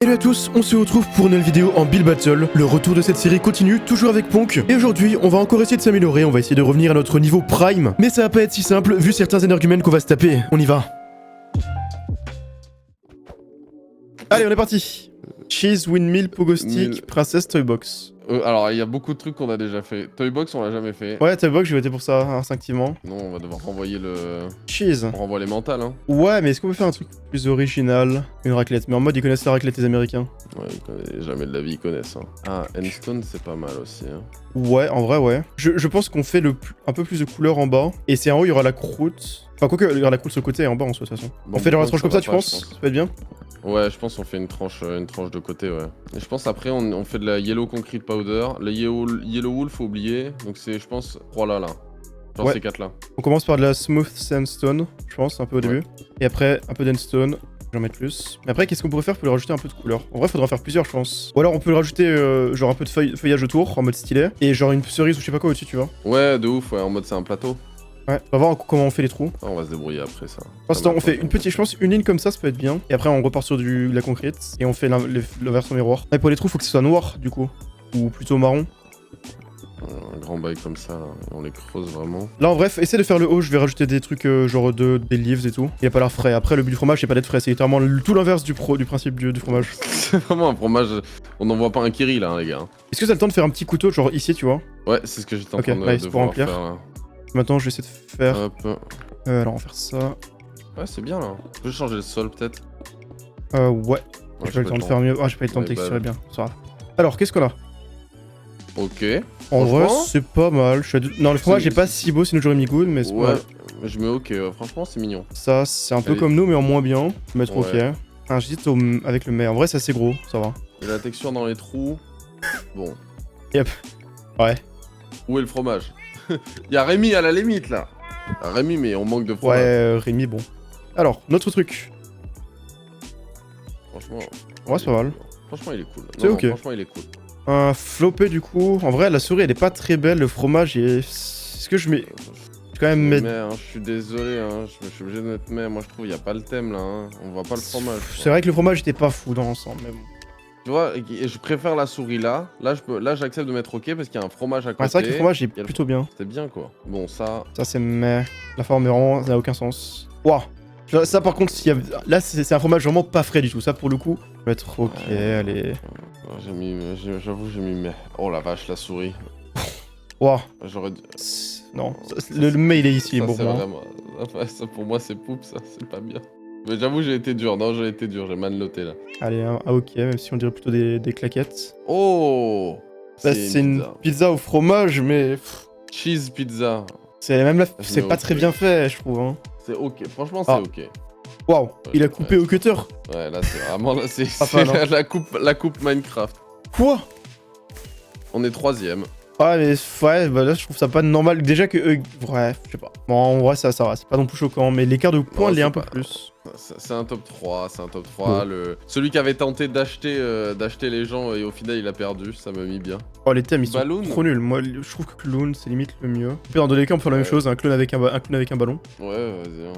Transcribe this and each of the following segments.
Hello à tous, on se retrouve pour une nouvelle vidéo en Build Battle. Le retour de cette série continue, toujours avec Ponk. Et aujourd'hui, on va encore essayer de s'améliorer, on va essayer de revenir à notre niveau Prime. Mais ça va pas être si simple, vu certains énergumènes qu'on va se taper. On y va. Allez, on est parti. Cheese, Windmill, Pogo Stick, Princess, Toybox. Alors, il y a beaucoup de trucs qu'on a déjà fait. Toybox, on l'a jamais fait. Ouais, Toybox, je vais voter pour ça, instinctivement. Non, on va devoir renvoyer le... Cheese. On renvoie les mentales, hein. Ouais, mais est-ce qu'on peut faire un truc plus original? Une raclette. Mais en mode, ils connaissent la raclette, les Américains. Ouais, ils connaissent, jamais de la vie, ils connaissent, hein. Ah, Endstone, c'est pas mal aussi, hein. Ouais, en vrai, ouais. Je pense qu'on fait un peu plus de couleur en bas. Et c'est en haut, il y aura la croûte. Enfin, quoique, il y aura la croûte sur le côté et en bas, en soi, de toute façon. Bon, On fait dans la tranche ça comme ça, va tu pas, penses? je pense. Ça peut être bien? Ouais, je pense qu'on fait une tranche de côté, ouais. Et je pense après, on fait de la Yellow Concrete Powder. Le Yellow Wool, faut oublier. Donc c'est, je pense, 3 là. Genre Ouais. ces 4 là. On commence par de la Smooth Sandstone, je pense, un peu au début. Et après, un peu d'Endstone. Je vais en mettre plus. Mais après, qu'est-ce qu'on pourrait faire pour lui rajouter un peu de couleur? En vrai, faudra en faire plusieurs, je pense. Ou alors, on peut lui rajouter genre un peu de feuillage autour, en mode stylé. Et genre une cerise ou je sais pas quoi au-dessus, tu vois. Ouais, de ouf, ouais, en mode c'est un plateau. Ouais, on va voir comment on fait les trous. Ah, on va se débrouiller après ça. Pour l'instant, on fait une petite, je pense, une ligne comme ça peut être bien. Et après, on repart sur de la concrète. Et on fait le version miroir. Et pour les trous, faut que ce soit noir, du coup. Ou plutôt marron. Un grand bail comme ça, là. On les creuse vraiment. Là, en bref, essaie de faire le haut. Je vais rajouter des trucs genre des leaves et tout. Il y a pas l'air frais. Après, le but du fromage, c'est pas d'être frais. C'est littéralement tout l'inverse du principe du fromage. C'est vraiment un fromage. On n'en voit pas un kiri là, hein, les gars. Est-ce que ça a le temps de faire un petit couteau, genre ici, tu vois? Ouais, c'est ce que j'étais en Ok, train nice, de pour vouloir remplir. faire là. Maintenant, je vais essayer de faire. Hop. Alors, on va faire ça. Ouais, c'est bien là. Je peux changer le sol peut-être. Ouais. Ouais, J'ai pas eu le temps de faire mieux. Ah, j'ai pas eu le temps de Ouais, texturer bah, bien. Ça va. Alors, qu'est-ce qu'on a? Ok. En vrai, Franchement, c'est pas mal. Non, le fromage est pas si beau, sinon j'aurais mis good, mais c'est pas ouais, mal. je mets ok. Franchement, c'est mignon. Ça, c'est un peu Allez. comme nous, mais en moins bien. Je vais mettre Ouais. ok. J'hésite avec le mais. En vrai, c'est assez gros, ça va. Et la texture dans les trous. Bon. Yep. Ouais. Où est le fromage? Y'a Rémi à la limite là. Ah, Rémi, mais on manque de Ouais, fromage. Rémi, bon. Alors, notre truc. Franchement. Ouais, c'est pas mal. Franchement, il est cool. C'est ok. Franchement, il est cool. Un floppé, du coup. En vrai, la souris, elle est pas très belle. Le fromage est. Est-ce que je mets. Je vais quand même mettre. Mais, hein, je suis désolé, hein, je suis obligé de mettre mais. Moi, je trouve il y a pas le thème là. Hein. On voit pas le fromage. C'est vrai que le fromage était pas fou dans l'ensemble, mais bon. Tu vois, et je préfère la souris là. Là, j'accepte de mettre ok parce qu'il y a un fromage à côté. Ouais, c'est vrai que le fromage est Il y a le- plutôt bien. C'est bien quoi. Bon, ça. Ça, c'est mais. La forme est vraiment. Ça n'a aucun sens. Waouh! Ça, par contre, là, c'est un fromage vraiment pas frais du tout. Ça, pour le coup, je vais être ok, allez. J'avoue, j'ai mis mais. Oh la vache, la souris. Waouh! J'aurais dû. Non, le mais il est ici, Ça, bon. c'est vraiment. Ça, pour moi, c'est poupe, ça, c'est pas bien. Mais j'avoue, j'ai été dur. Non, j'ai été dur, j'ai mal noté là. Allez, ok, même si on dirait plutôt des claquettes. Oh! Bah, c'est une pizza au fromage, mais. Cheese pizza. C'est même là, Je c'est mets pas ok. très bien fait, je trouve. Hein. C'est ok. Franchement, c'est Ah. ok. Waouh, il a coupé ouais. au cutter. Ouais, là, c'est vraiment. Là, c'est Pas mal, hein. la coupe Minecraft. Quoi? On est 3ème. Ouais, mais ouais, bah là, je trouve ça pas normal. Déjà que eux. Ouais, je sais pas. Bon, en vrai, ça va, c'est pas non plus choquant, mais l'écart de points, Non, il est c'est un peu pas- plus. C'est un top 3, c'est un top 3. Celui qui avait tenté d'acheter les gens et au final il a perdu, ça m'a mis bien. Oh, les thèmes, ils sont Balloon. trop nuls. Moi, je trouve que Clown, c'est limite le mieux. Dans tous les cas, on peut faire la même Ouais. chose, un clown avec un ballon. Ouais, vas-y. Hein.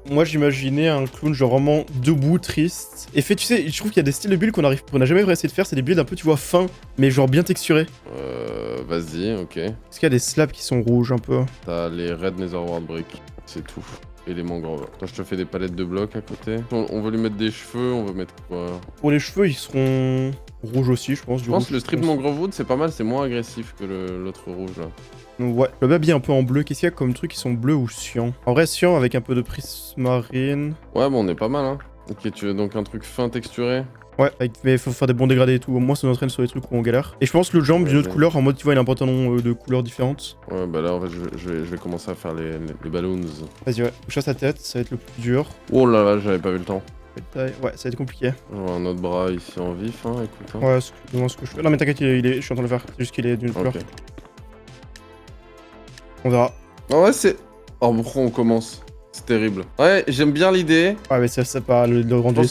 Moi, j'imaginais un clown genre vraiment debout, triste. Et fait, tu sais, je trouve qu'il y a des styles de builds qu'on n'a jamais essayé de faire. C'est des builds un peu, tu vois, fins, mais genre bien texturés. Vas-y, ok. Est-ce qu'il y a des slabs qui sont rouges un peu? T'as les Red Netherworld Brick, c'est tout. Et les mangroves. Toi, je te fais des palettes de blocs à côté. On veut lui mettre des cheveux, on veut mettre quoi? Pour les cheveux, ils seront rouges aussi, je pense. Je pense que le strip mangrove wood c'est pas mal, c'est moins agressif que l'autre rouge là. Ouais, le baby un peu en bleu. Qu'est-ce qu'il y a comme trucs qui sont bleus ou cyan? En vrai, cyan avec un peu de prismarine. Ouais, bon, on est pas mal, hein. Ok, tu veux donc un truc fin texturé? Ouais, mais faut faire des bons dégradés et tout. Au moins, ça nous entraîne sur les trucs où on galère. Et je pense que le jump d'une autre couleur, en mode, tu vois, il a un pantalon de couleurs différentes. Ouais, bah là, en fait, je vais commencer à faire les balloons. Vas-y, ouais, chasse sa tête, ça va être le plus dur. Oh là là, j'avais pas vu le temps. Ouais, ça va être compliqué. J'aurai un autre bras ici en vif, hein, écoute. Hein. Ouais, excuse-moi ce que je fais. Non, mais t'inquiète, je suis en train de le faire. C'est juste qu'il est d'une autre couleur. Ok. On verra. Ah ouais, c'est... Oh, pourquoi on commence? C'est terrible. Ouais, j'aime bien l'idée. Ouais, mais c'est pas le rendu.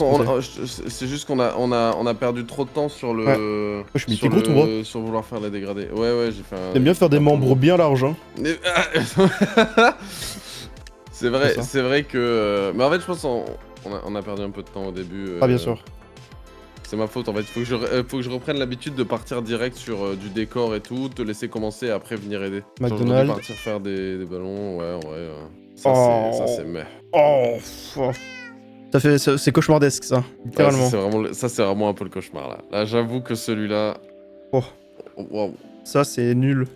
C'est juste qu'on a perdu trop de temps sur le... Ouais. Je suis mis gros ton bras. Sur vouloir faire la dégradée. Ouais, j'ai fait un... T'aimes bien faire des membres bien larges, hein. C'est vrai que... Mais en fait, je pense qu'on a perdu un peu de temps au début. Ah, bien sûr. C'est ma faute en fait. Faut que je reprenne l'habitude de partir direct sur du décor et tout, te laisser commencer et après venir aider. Genre, j'aurais dû McDonald's. partir faire des ballons, ouais, ouais. Oh. Ça c'est meh. Oh, ça fait, c'est cauchemardesque ça, littéralement. Ouais, ça c'est vraiment un peu le cauchemar là. Là j'avoue que celui-là. Oh. Waouh. Ça c'est nul.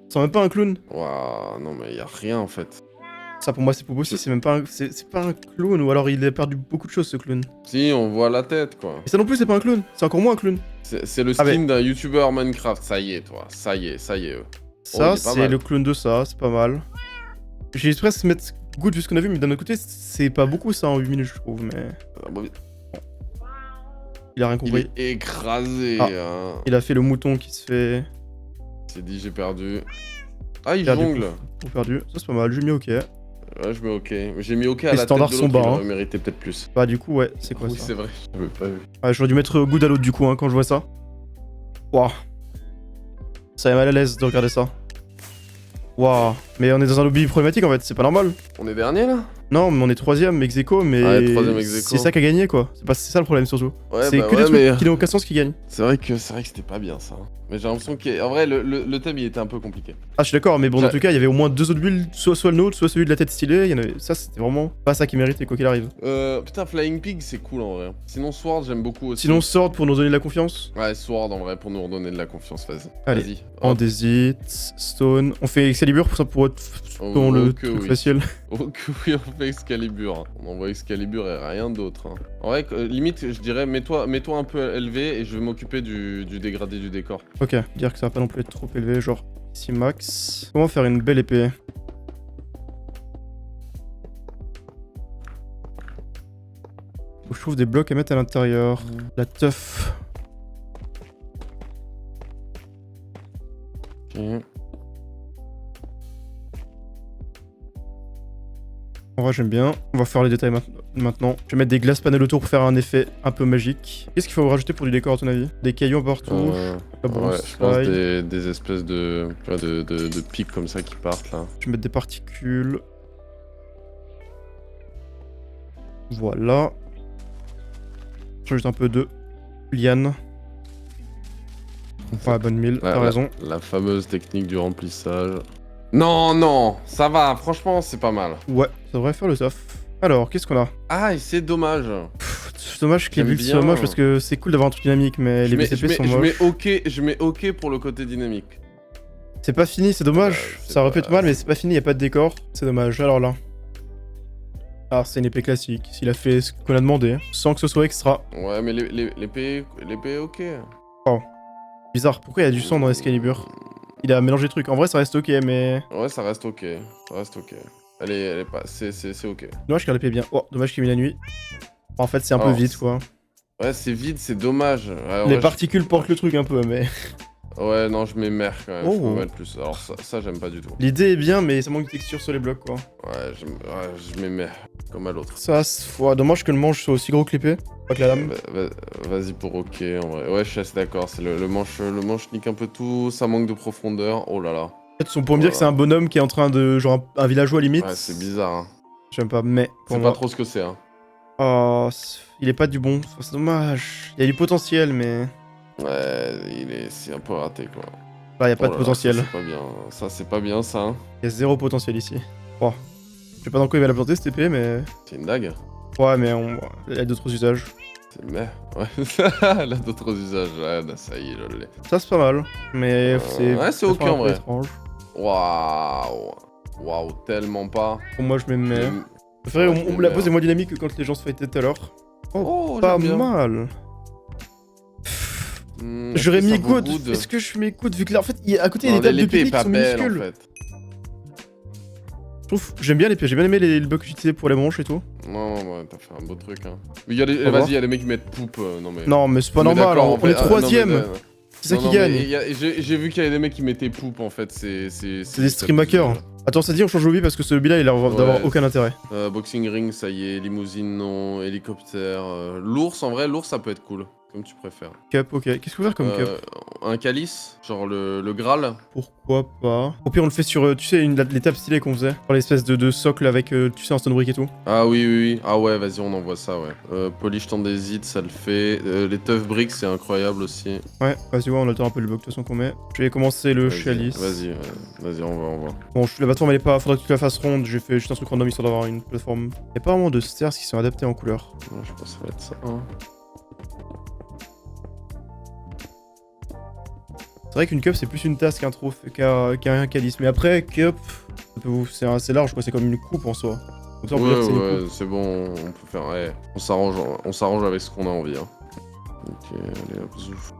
C'est même pas un clown. Waouh, non mais y a rien en fait. Ça pour moi c'est Popo aussi, c'est même pas un, c'est pas un clown, ou alors il a perdu beaucoup de choses ce clown. Si, on voit la tête quoi. Et ça non plus c'est pas un clown, c'est encore moins un clown. C'est le skin d'un youtubeur Minecraft, ça y est toi, ça y est. Ça il est pas c'est mal. le clown de ça, c'est pas mal. J'ai presque mettre good vu ce qu'on a vu, mais d'un autre côté c'est pas beaucoup ça en 8 minutes je trouve, mais... Il a rien Il compris. est écrasé. Ah. Hein. Il a fait le mouton qui se fait... Il s'est dit j'ai perdu. Ah il Perdu. jongle. Perdu, ça c'est pas mal, j'ai mis ok. Ouais, je mets ok. J'ai mis ok à Les la tête standards de sont l'autre, bas, il hein. aurait mérité peut-être plus. Bah du coup ouais, c'est quoi Oui, ça? c'est vrai, j'avais pas vu. Ouais, j'aurais dû mettre good à l'autre du coup hein, quand je vois ça. Waouh. Ça met mal à l'aise de regarder ça. Waouh. Mais on est dans un lobby problématique en fait, c'est pas normal. On est dernier là? Non, mais on est 3ème ex aequo, mais Ouais, 3ème ex aequo. c'est ça qui a gagné quoi. C'est ça le problème surtout. Ouais, c'est bah que ouais, des trucs qui n'ont aucun sens qui gagnent. C'est vrai que c'était pas bien ça. Mais j'ai l'impression qu'en vrai, le thème il était un peu compliqué. Ah, je suis d'accord, mais bon, dans tout cas, il y avait au moins 2 autres builds, soit le nôtre, soit celui de la tête stylée. Il y en avait... Ça, c'était vraiment pas ça qui méritait quoi qu'il arrive. Putain, Flying Pig c'est cool en vrai. Sinon, Sword, j'aime beaucoup aussi. Sinon, Sword pour nous donner de la confiance. Ouais, Sword en vrai, pour nous redonner de la confiance, vas-y. Allez. Vas-y. Andésite, Stone. On fait Excalibur pour ça pour être Oh, dans le que truc oui. facile. Oh que oui, on fait Excalibur. On envoie Excalibur et rien d'autre. Hein. En vrai, limite, je dirais, mets-toi un peu élevé et je vais m'occuper du dégradé du décor. Ok, dire que ça va pas non plus être trop élevé, genre ici max. Comment faire une belle épée? Faut que je trouve des blocs à mettre à l'intérieur. La teuf. Ok. En vrai, j'aime bien. On va faire les détails maintenant. Je vais mettre des glaces panel autour pour faire un effet un peu magique. Qu'est-ce qu'il faut rajouter pour du décor à ton avis? Des cailloux partout. La Ouais, bronze je pense slide. des espèces de, tu vois, de pics comme ça qui partent là. Je vais mettre des particules. Voilà. J'ajoute un peu de liane. Ouais, bonne mille, t'as raison. La fameuse technique du remplissage. Non, non, ça va, franchement, c'est pas mal. Ouais, ça devrait faire le taf. Alors, qu'est-ce qu'on a? Ah, et c'est dommage. C'est dommage que les J'aime builds bien. soient moches parce que c'est cool d'avoir un truc dynamique, mais les BCP sont moches. Je mets ok pour le côté dynamique. C'est pas fini, c'est dommage. c'est Ça aurait pu pas- être mal, mais c'est pas fini, y a pas de décor. C'est dommage. Alors là. Alors, c'est une épée classique. Il a fait ce qu'on a demandé, sans que ce soit extra. Ouais, mais l'épée, ok. Bizarre, pourquoi il y a du sang dans Excalibur? Il a mélangé le truc. En vrai, ça reste ok, mais. Ouais, ça reste ok. Ça reste ok. Elle est pas. C'est ok. Dommage qu'elle épée bien. Oh, dommage qu'il ait mis la nuit. En fait, c'est un peu Alors, vite, quoi. Ouais, c'est vide, c'est dommage. Ouais, Les ouais, particules portent le truc un peu, mais. Ouais, non, je mets mer quand même. Oh. Je peux mettre plus. Alors, ça j'aime pas du tout. L'idée est bien, mais ça manque de texture sur les blocs, quoi. Ouais, je mets mer. Comme à l'autre. Ça, ouais, dommage que le manche soit aussi gros que l'épée. Pas que la lame. Vas-y pour ok en vrai. Ouais, je suis assez d'accord. C'est le manche nique un peu tout. Ça manque de profondeur. Oh là là. En fait, on pourrait me dire que c'est un bonhomme qui est en train de. Genre un villageois limite. Ouais, c'est bizarre. Hein. J'aime pas, mais. C'est pas trop ce que c'est. Hein. Oh, il est pas du bon. C'est dommage. Il y a du potentiel, mais. Ouais, c'est un peu raté quoi. Là, y a pas Oh de là là, potentiel. ça, c'est pas bien. Ça, c'est pas bien ça. Hein. Il y a zéro potentiel ici. Oh. Je sais pas dans quoi il va la planter cette épée, mais. C'est une dague. Ouais, mais il y a d'autres usages. C'est mais. Ouais. Elle a d'autres usages. Ouais, bah, ça y est, je l'ai. Ça, c'est pas mal. Mais c'est. Ouais, c'est ça ok fait un en peu vrai. étrange. Waouh. Waouh, tellement pas. Pour moi, je me mets. J'aime- Je préfère Ouais, je on me la mets, pose est moins dynamique que quand les gens se fightaient tout à l'heure. Oh, Pas j'aime bien. mal. Hmm, J'aurais est-ce que mis ça vaut good. good Est-ce que je mets good vu que là, en fait, à côté, il y a Non, des tables de l'épée est pipi qui pas sont belle en minuscules. fait. Je trouve, j'aime bien l'épée, j'ai bien aimé le blocs utilisés pour les manches et tout. Non, ouais, t'as fait un beau truc. Hein. Mais y a Au revoir. vas-y, y a des mecs qui mettent poupe. Non, mais. Non, mais c'est pas Mais normal, d'accord, en on est fait. Ah, non, troisième. mais, C'est ça non, qui non, gagne. mais j'ai vu qu'il y avait des mecs qui mettaient poupe en fait. C'est C'est des stream hackers. Attends, ça dit on change de lobby parce que ce lobby là il a l'air d'avoir Ouais. aucun intérêt. Boxing ring, ça y est. Limousine, non. Hélicoptère. L'ours, en vrai, l'ours, ça peut être cool. Comme tu préfères. Cup, ok. Qu'est-ce qu'on veut faire comme cup? Un calice, genre le Graal. Pourquoi pas? Au pire, on le fait sur, tu sais, l'étape stylée qu'on faisait. Sur l'espèce de socle avec, tu sais, un stone brick et tout. Ah oui, oui, oui. Ah ouais, vas-y, on envoie ça, ouais. Polish Tandésite, ça le fait. Les Tough Bricks, c'est incroyable aussi. Ouais, vas-y, ouais, on attend un peu le bloc de toute façon qu'on met. Je vais commencer le chalice. Vas-y, vas-y, on va. Bon, la plateforme elle est pas. Faudrait que tu la fasses ronde. J'ai fait juste un truc random histoire d'avoir une plateforme. Y'a pas vraiment de stairs qui sont adaptés en couleur. Ouais, je pense que ça va être ça. Hein. C'est vrai qu'une cup c'est plus une tasse qu'un trophée, qu'un calice. Mais après, cup, c'est assez large quoi, c'est comme une coupe en soi. Donc ça, on peut dire que c'est une coupe. C'est bon, on peut faire. Ouais, on s'arrange avec ce qu'on a envie. Hein. Ok, allez hop, zouf.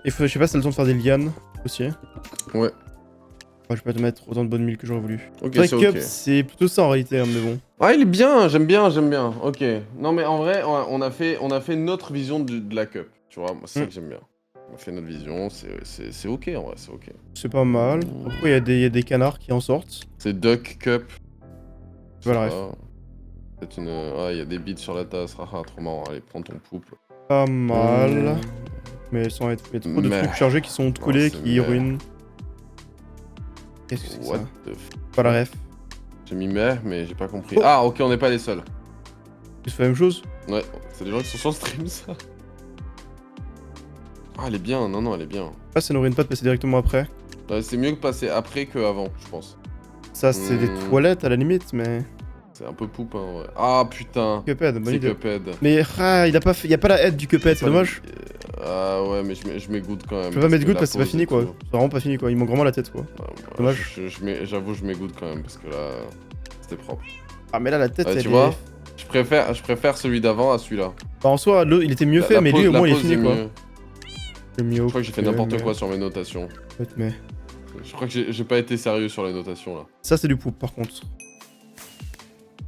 Et je sais pas si t'as le temps de faire des lianes aussi. Ouais. Je vais pas te mettre autant de bonnes milles que j'aurais voulu. Ok, c'est c'est vrai que cup, ok. c'est plutôt ça en réalité, hein, mais bon. Ah, il est bien, j'aime bien. Ok. Non, mais en vrai, on a fait notre vision de la cup. Tu vois, moi, c'est ça que j'aime bien. On a fait notre vision, c'est ok en vrai, c'est ok. C'est pas mal. Pourquoi il y a des canards qui en sortent? C'est Duck Cup. Voilà, C'est une. Ah, il y a des bits sur la tasse, haha, trop marrant. Allez, prends ton pouple. pas mal. Mais sans être. Il y a trop de trucs chargés qui sont collés, qui ruinent. Qu'est-ce que c'est que ça? Pas la ref. J'ai mis mais j'ai pas compris. Ah, ok, on n'est pas les seuls. Tu fais la même chose? Ouais, c'est des gens qui sont sur le stream, ça. Ah, elle est bien, non, elle est bien. Ah, ça n'aurait pas de passer directement après. C'est mieux que passer après que avant, je pense. Ça, c'est des toilettes à la limite, mais. C'est un peu poupe, hein, ouais. Ah, putain. Cuphead, bonne idée. Cuphead. Mais il a pas la aide du Cuphead, c'est dommage. Ah ouais, mais je m'égoutte quand même. Je peux pas mettre good parce que c'est pas fini quoi. C'est vraiment pas fini quoi, il manque vraiment la tête quoi. Dommage. J'avoue, je m'égoutte quand même parce que là, c'était propre. Ah, mais là, la tête, elle tu vois, je préfère celui d'avant à celui-là. Bah, en soi, il était mieux fait, mais lui au moins il est fini quoi. Je crois que j'ai fait n'importe quoi sur mes notations. Mais. Je crois que j'ai pas été sérieux sur les notations là. Ça, c'est du poupe par contre.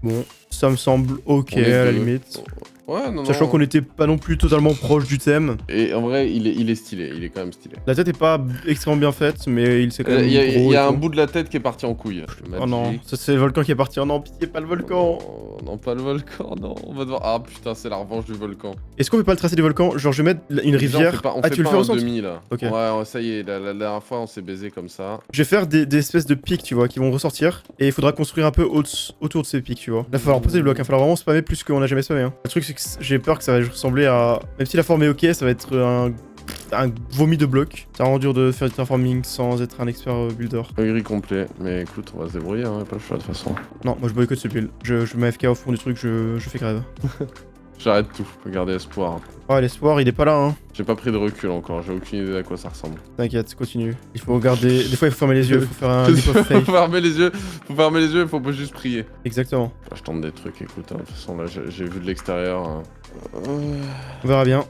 Bon, ça me semble ok à la limite. Ouais, non, Sachant qu'on était pas non plus totalement proche du thème. Et en vrai, il est stylé, il est quand même stylé. La tête est pas extrêmement bien faite, mais il s'est quand même. Il y a un bout de la tête qui est parti en couille. Oh non, ça c'est le volcan qui est parti. Oh non, pitié, pas le volcan. Non, pas le volcan, non. On va devoir. Ah putain, c'est la revanche du volcan. Est-ce qu'on peut pas le tracer du volcan? Genre, je vais mettre une rivière. Tu le fais en demi là. Ok. Ouais, ça y est, la dernière fois on s'est baisé comme ça. Je vais faire des espèces de pics, tu vois, qui vont ressortir. Et il faudra construire un peu autour de ces pics, tu vois. Là, il va falloir poser les blocs, il va falloir vraiment spammer plus qu'on a jamais spammé. Hein. Le truc, c'est que j'ai peur que ça va ressembler à. Même si la forme est ok, ça va être un vomi de blocs. C'est vraiment dur de faire du terraforming sans être un expert builder. Gris complet, mais écoute, on va se débrouiller, hein, pas le choix de toute façon. Non, moi je boycotte ce build. Je mets FK au fond du truc, je fais grève. J'arrête tout, faut garder espoir. Ouais, l'espoir, il est pas là, hein. J'ai pas pris de recul encore, j'ai aucune idée à quoi ça ressemble. T'inquiète, continue. Il faut garder. Des fois, il faut fermer les yeux, il faut faire un leap of faith. Faut fermer les yeux, il faut pas juste prier. Exactement. Là, je tente des trucs, écoute, hein, de toute façon, là, j'ai vu de l'extérieur. On verra bien.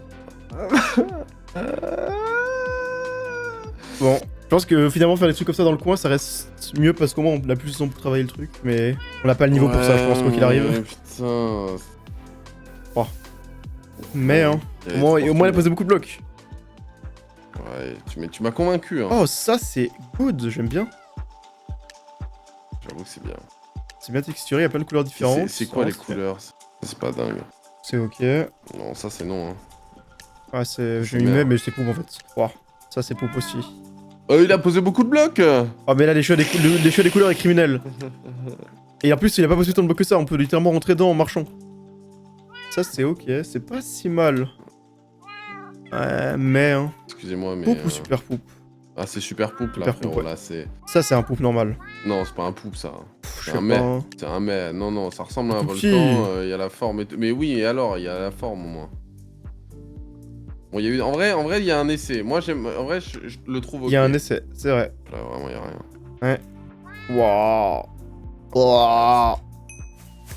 Bon, je pense que finalement faire des trucs comme ça dans le coin, ça reste mieux parce qu'au moins on a plus de temps pour travailler le truc, mais on n'a pas le niveau pour ça, je pense, quoi qu'il arrive. Putain. Oh. Mais hein, au moins il a posé beaucoup de blocs. Ouais, tu m'as convaincu. Hein. Oh, ça c'est good, j'aime bien. J'avoue que c'est bien. C'est bien texturé, il y a plein de couleurs différentes. C'est quoi les couleurs? C'est pas dingue. C'est ok. Non, ça c'est non. Hein. Ah, je lui mets, mais c'est poupe en fait. Oh, ça c'est poupe aussi. Il a posé beaucoup de blocs. Oh, mais là, les choix des couleurs est criminel. Et en plus, il a pas posé tant de blocs que ça, on peut littéralement rentrer dedans en marchant. Ça c'est ok, c'est pas si mal. Mais hein. Excusez-moi, mais. Poupe ou super poupe? Ah, c'est super poupe là, Super frérot, poupe, ouais. là, c'est. Ça, c'est un poupe normal. Non, c'est pas un poupe ça. C'est un mets. C'est un mets. Non, ça ressemble à un volcan, il y a la forme et tout. Mais oui, et alors, il y a la forme au moins. Bon, il y a eu. En vrai, il y a un essai. Moi, j'aime. En vrai, je le trouve ok. Il y a un essai, c'est vrai. Là, vraiment, il y a rien. Ouais. Waouh. Wow.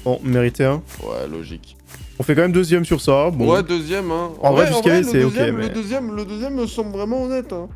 Bon, mérité, hein. Ouais, logique. On fait quand même deuxième sur ça. Bon. Ouais, deuxième, hein. En vrai, jusqu'à c'est ok, mais. Le deuxième me semble vraiment honnête, hein.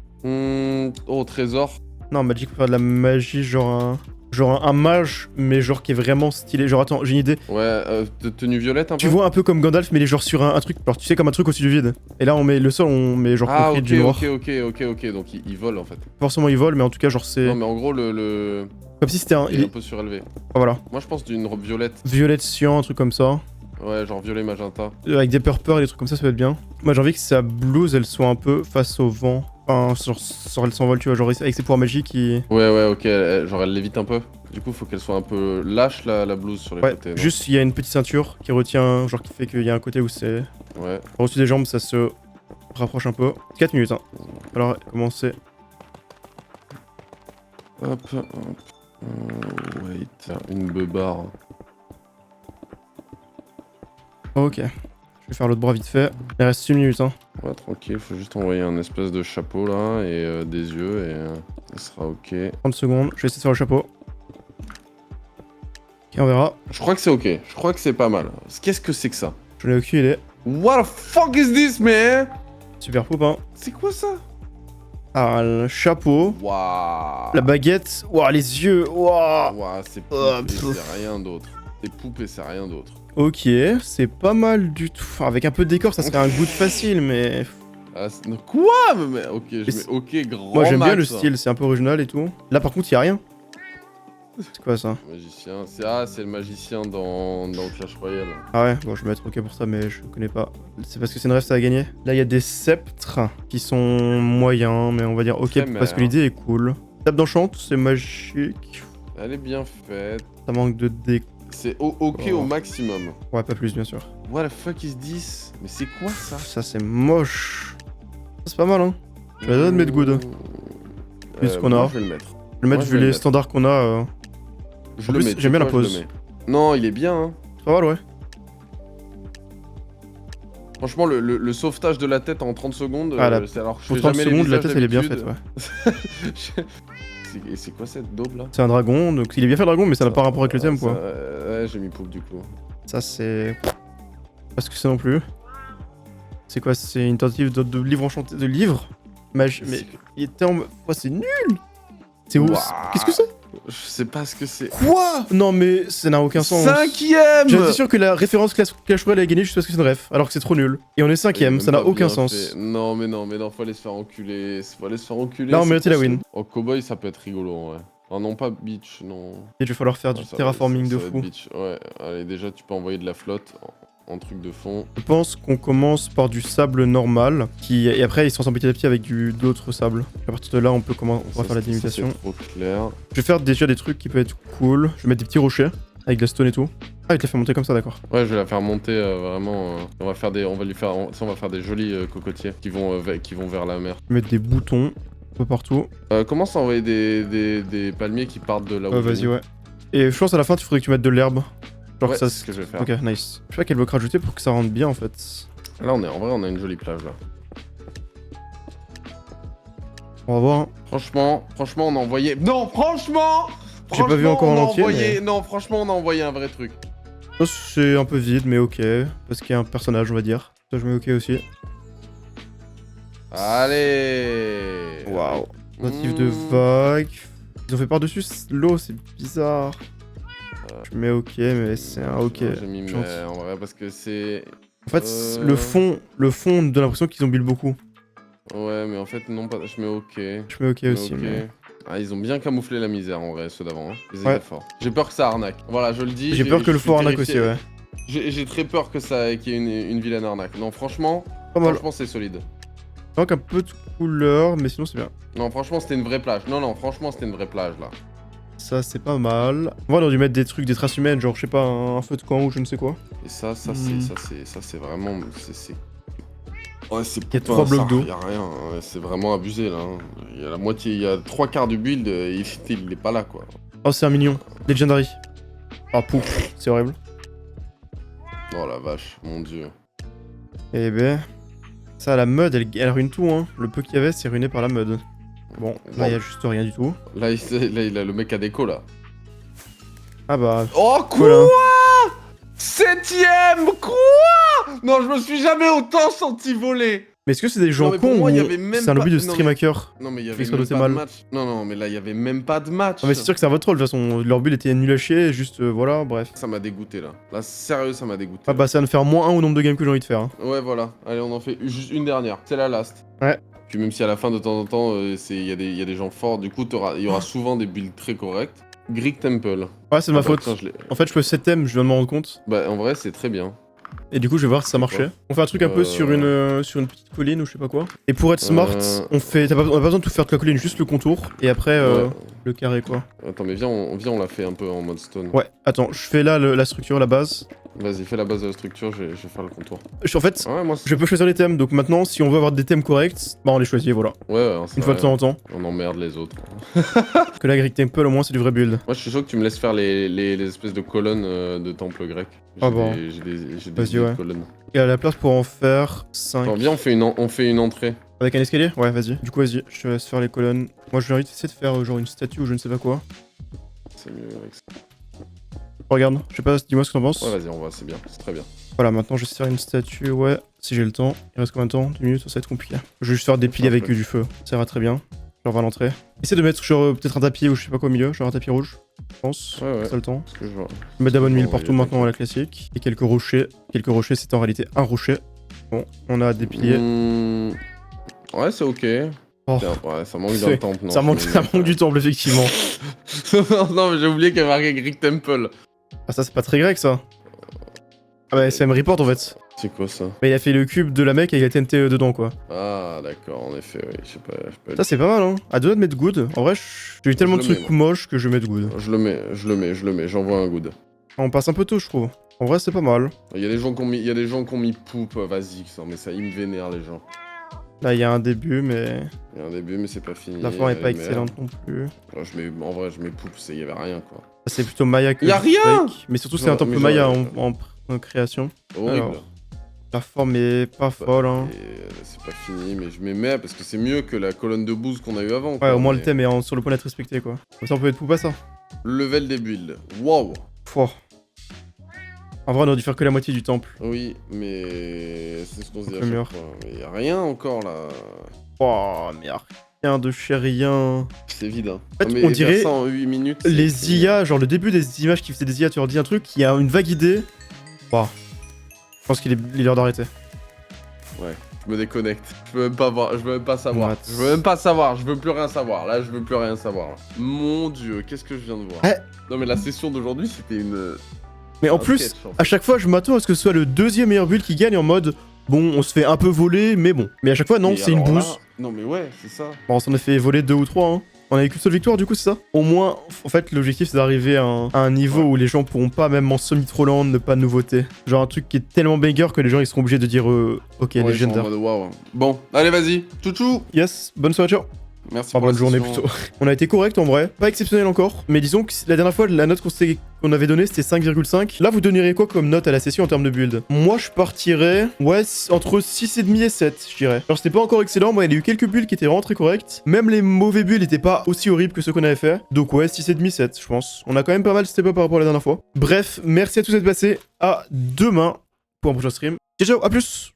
Oh, trésor. Non, Magic peut faire de la magie, genre un mage, mais genre qui est vraiment stylé. Genre, attends, j'ai une idée. Ouais, de tenue violette un peu. Tu vois un peu comme Gandalf, mais il est genre sur un truc. Alors, tu sais, comme un truc au-dessus du vide. Et là, on met le sol, on met genre concret du noir. Ok. Donc, il vole en fait. Forcément, il vole, mais en tout cas, genre, c'est. Non, mais en gros, le... Comme si c'était un. Il est un peu surélevé. Ah, voilà. Moi, je pense d'une robe violette. Violette cyan, un truc comme ça. Ouais, genre violet magenta. Avec des purples et des trucs comme ça peut être bien. Moi j'ai envie que sa blouse elle soit un peu face au vent. Enfin, genre elle s'envole, tu vois, genre avec ses pouvoirs magiques Ouais, ok, genre elle lévite un peu. Du coup, faut qu'elle soit un peu lâche la blouse sur les Ouais, côtés. Non juste il y a une petite ceinture qui retient, genre qui fait qu'il y a un côté où c'est... Ouais. Au-dessus des jambes, ça se rapproche un peu. 4 minutes, hein. Alors, commencer. Hop, hop. Wait, une beubare. Ok. Je vais faire l'autre bras vite fait. Il reste 6 minutes, hein. Ouais, tranquille, faut juste envoyer un espèce de chapeau là et des yeux et ça sera ok. 30 secondes, je vais essayer de faire le chapeau. Ok, on verra. Je crois que c'est ok, je crois que c'est pas mal. Qu'est-ce que c'est que ça? J'en ai aucune idée. What the fuck is this, man? Super poupe, hein. C'est quoi ça? Ah, le chapeau. Waouh. La baguette. Waouh, les yeux. Waouh. Waouh, c'est poupe Oh, et c'est rien d'autre. C'est poupe et c'est rien d'autre. Ok, c'est pas mal du tout. Enfin, avec un peu de décor, ça serait un goût de facile, mais... Ah, quoi? Mais ok, je Mais mets ok grand moi j'aime bien max, le hein. style, c'est un peu original et tout. Là par contre, il y a rien. C'est quoi ça? Magicien, c'est le magicien dans Clash Royale. Ah ouais, bon je vais mettre ok pour ça mais je connais pas. C'est parce que c'est une rêve ça a gagné. Là il y a des sceptres qui sont moyens mais on va dire ok Éphémère. parce que l'idée est cool. Table d'enchant, c'est magique. Elle est bien faite. Ça manque de déco. C'est ok Oh. au maximum. Ouais pas plus bien sûr. What the fuck is this? Mais c'est quoi ça? Ça c'est moche. Ça, c'est pas mal hein. Je vais de mettre good. Vu ce qu'on moi, a. je vais le mettre. Je vais le mettre Moi, je vu vais le les mettre. standards qu'on a. Je En le plus, mets. tu j'aime bien sais la quoi, je pose. le mets. Non, il est bien, hein. C'est pas mal ouais. Franchement, le sauvetage de la tête en 30 secondes, Ah, la- c'est alors que je Pour fais 30 jamais les secondes la visages tête elle est bien faite d'habitude. ouais. Et c'est quoi cette daube là? C'est un dragon donc il est bien fait le dragon mais ça n'a pas rapport avec le thème quoi. Ouais, j'ai mis poupe du coup. Ça c'est... Pas ce que c'est non plus. C'est quoi? C'est une tentative de livre enchanté... De livre Magie... Mais il était en... Oh, c'est nul. C'est où? Ouah. Qu'est-ce que c'est? Je sais pas ce que c'est. Quoi? Non mais ça n'a aucun sens. Cinquième! J'étais sûr que la référence Clash Royale allait gagner juste parce que c'est une ref, alors que c'est trop nul. Et on est cinquième, ça n'a aucun sens. Non, mais non, faut aller se faire enculer. Faut aller se faire enculer. Là, on c'est méritait la possible. win. En cowboy, ça peut être rigolo, ouais. Ah non, pas beach, non. Et il va falloir faire du Ah, ça va- terraforming ça de va être fou. beach. Ouais, allez, déjà, tu peux envoyer de la flotte en truc de fond. Je pense qu'on commence par du sable normal, et après il se transforme petit à petit avec d'autres sables. À partir de là, on va faire la délimitation. C'est trop clair. Je vais faire déjà des trucs qui peuvent être cool. Je vais mettre des petits rochers avec de la stone et tout. Ah, il te l'a fait monter comme ça, d'accord. Ouais, je vais la faire monter vraiment. On va faire des jolis cocotiers qui vont vers la mer. Je vais mettre des boutons un peu partout. Commence à envoyer des palmiers qui partent de là où. Ouais, vas-y, ouais. Et je pense à la fin, il faudrait que tu mettes de l'herbe. Genre Ouais, ça. c'est ce que je vais faire. Ok, nice. Je sais pas quel bloc rajouter pour que ça rentre bien en fait. Là, en vrai, on a une jolie plage là. On va voir. Hein. Franchement, on a envoyé. Non, franchement. J'ai pas vu encore on en a entier, envoyé. mais- Non, franchement, on a envoyé un vrai truc. Ça, c'est un peu vide, mais ok. Parce qu'il y a un personnage, on va dire. Ça, je mets ok aussi. Allez. Waouh. Motif Mmh. de vague. Ils ont fait par-dessus l'eau, c'est bizarre. Je mets ok, mais c'est un ok. J'ai mis gentil. mais en vrai parce que c'est. En fait, le fond donne l'impression qu'ils ont build beaucoup. Ouais, mais en fait, non, pas. Je mets ok. Je mets ok aussi, Ok. mais... Ah, ils ont bien camouflé la misère en vrai, ceux d'avant. Hein. Ils Ouais. étaient forts. J'ai peur que ça arnaque. Voilà, je le dis. J'ai peur que le fort arnaque aussi, ouais. J'ai très peur que ça qu'il y ait une vilaine arnaque. Non, franchement, Pas mal. franchement, c'est solide. Il manque un peu de couleur, mais sinon c'est bien. Non, franchement, c'était une vraie plage. Non, franchement, c'était une vraie plage là. Ça, c'est pas mal. On aurait dû mettre des trucs, des traces humaines, genre, je sais pas, un feu de camp ou je ne sais quoi. Et ça, Hmm. c'est vraiment. Ouais, c'est Il y a 3 blocs d'eau. Y a rien, ouais, c'est vraiment abusé là. Hein. Il y a la moitié, il y a 3/4 du build, il est pas là quoi. Oh, c'est un mignon. Legendary. Ah, pouf, c'est horrible. Oh la vache, mon dieu. Eh ben... Ça, la mud, elle ruine tout, hein. Le peu qu'il y avait, c'est ruiné par la mud. Bon, là, il y a juste rien du tout. Là, il a le mec à déco là. Ah bah... Oh quoi Voilà. 7ème. Quoi? Non, je me suis jamais autant senti voler. Mais est-ce que c'est des gens mais pour cons moi, ou il y avait même c'est un pas- lobby de non, stream mais- hacker? Non, mais il y avait Fait que ça même doit pas être de mal. match. Non, mais là, il y avait même pas de match. Non mais c'est sûr que c'est un votre troll de toute façon, leur build était nul à chier, juste voilà, bref. Ça m'a dégoûté là. Là, sérieux, ça m'a dégoûté. Ah bah ça va me faire moins 1 au nombre de games que j'ai envie de faire. Hein. Ouais, voilà. Allez, on en fait juste une dernière. C'est la last. Ouais. Puis même si à la fin, de temps en temps, il y a des gens forts, du coup, il y aura souvent des builds très corrects. Greek Temple. Ouais c'est de ma Ah bah, faute. putain, je l'ai- En fait je peux 7 thèmes, je viens de m'en rendre compte. Bah, en vrai, c'est très bien. Et du coup, je vais voir si ça marchait. On fait un truc un peu sur une petite colline ou je sais pas quoi. Et pour être smart, on a pas besoin de tout faire de la colline, juste le contour. Et après, le carré quoi. Attends, mais viens, on l'a fait un peu en mode stone. Ouais, attends, je fais là la structure, la base. Vas-y, fais la base de la structure, je vais faire le contour. En fait, ouais, moi, je peux choisir les thèmes, donc maintenant, si on veut avoir des thèmes corrects, bah on les choisit, voilà. Ouais, une fois de temps en temps. On emmerde les autres. Parce que là, Greek Temple, au moins, c'est du vrai build. Moi, je suis sûr que tu me laisses faire les espèces de colonnes de temple grec. Ah bon. J'ai des ouais. colonnes. Et à la place pour en faire 5. Attends, viens, on fait une entrée. Avec un escalier? Ouais, vas-y. Du coup, vas-y, je te laisse faire les colonnes. Moi, je vais essayer de faire genre une statue ou je ne sais pas quoi. C'est mieux avec ça. Regarde, je sais pas, dis-moi ce que t'en penses. Ouais, vas-y, on va, c'est bien, c'est très bien. Voilà, maintenant, je vais faire une statue, ouais, si j'ai le temps. Il reste combien de temps? 2 minutes, ça va être compliqué. Je vais juste faire des piliers avec du feu. Ça ira très bien. Genre, à l'entrée. Essaye de mettre, genre, peut-être un tapis ou je sais pas quoi au milieu, genre un tapis rouge. Je pense. Ouais. Ça le temps. Je vois. Je vais mettre de la bonne mille partout maintenant à la classique. Et quelques rochers. Quelques rochers, c'est en réalité un rocher. Bon, on a des piliers. Ouais, c'est ok. Oh. Ouais, ça manque d'un temple, non. Ça manque du temple, effectivement. Non, mais j'ai oublié qu'il y avait marqué Greek Temple. Ah, ça, c'est pas très grec, ça. Ah bah, c'est M-Report, en fait. C'est quoi ça? Mais il a fait le cube de la mec avec la TNT dedans, quoi. Ah, d'accord, en effet, oui, je sais pas. Ça, c'est pas mal, hein. À deux doigts de mettre good. En vrai, j'ai eu tellement de trucs moches que je vais mettre good. Je le mets, j'envoie un good. On passe un peu tôt, je trouve. En vrai, c'est pas mal. Il y a des gens qui ont mis poupe, vas-y, mais ça, ils me vénèrent, les gens. Là, il y a un début, mais... Il y a un début, mais c'est pas fini. La fin est pas excellente non plus. En vrai, je mets poupe, il y avait rien, quoi. C'est plutôt Maya que... Y a rien. Mais surtout, c'est un temple Maya en création. Horrible. Alors, la forme est pas folle, hein. C'est pas fini, mais je mets parce que c'est mieux que la colonne de boost qu'on a eu avant. Ouais, quoi, au moins le thème est sur le point d'être respecté, quoi. Comme ça, on peut être poupe à ça. Level des builds. Wow. Fort. En vrai, on aurait dû faire que la moitié du temple. Oui, mais c'est ce qu'on se dit à chaque fois. Mais y a rien encore là. Oh, mais y'a rien de chez rien. C'est vide, hein. En fait, mais on dirait ça en 8 minutes, les IA, genre le début des images qui faisaient des IA, tu leur dis un truc, il y a une vague idée. Wow. Je pense qu'il est l'heure d'arrêter. Ouais, je me déconnecte. Je veux même pas voir, je veux même pas savoir. Je veux même pas savoir, je veux plus rien savoir. Là, je veux plus rien savoir. Mon dieu, qu'est-ce que je viens de voir? Non mais la session d'aujourd'hui, c'était une... Mais en plus, sketch, en fait. À chaque fois, je m'attends à ce que ce soit le deuxième meilleur build qui gagne en mode... Bon, on se fait un peu voler, mais bon. Mais à chaque fois, non, c'est une bouse. Non mais ouais, c'est ça. Bon, on s'en a fait voler 2 ou 3, hein. On avait qu'une seule victoire, du coup, c'est ça? Au moins, en fait, l'objectif, c'est d'arriver à un niveau où les gens pourront pas, même en semi-trolland, ne pas nouveauté. Genre un truc qui est tellement banger que les gens, ils seront obligés de dire ok, légendaire. Wow. Bon, allez, vas-y. Chouchou. Yes, bonne soirée, ciao. Merci pour bonne journée plutôt. On a été correct en vrai, pas exceptionnel encore, mais disons que la dernière fois la note qu'on avait donnée c'était 5,5. Là vous donneriez quoi comme note à la session en termes de build? Moi je partirais, ouais, entre 6,5 et 7 je dirais. Alors c'était pas encore excellent, moi il y a eu quelques builds qui étaient vraiment très corrects. Même les mauvais builds étaient pas aussi horribles que ceux qu'on avait fait. Donc ouais, 6,5, 7 je pense. On a quand même pas mal step up par rapport à la dernière fois. Bref, merci à tous d'être passés, à demain pour un prochain stream. Ciao ciao, à plus.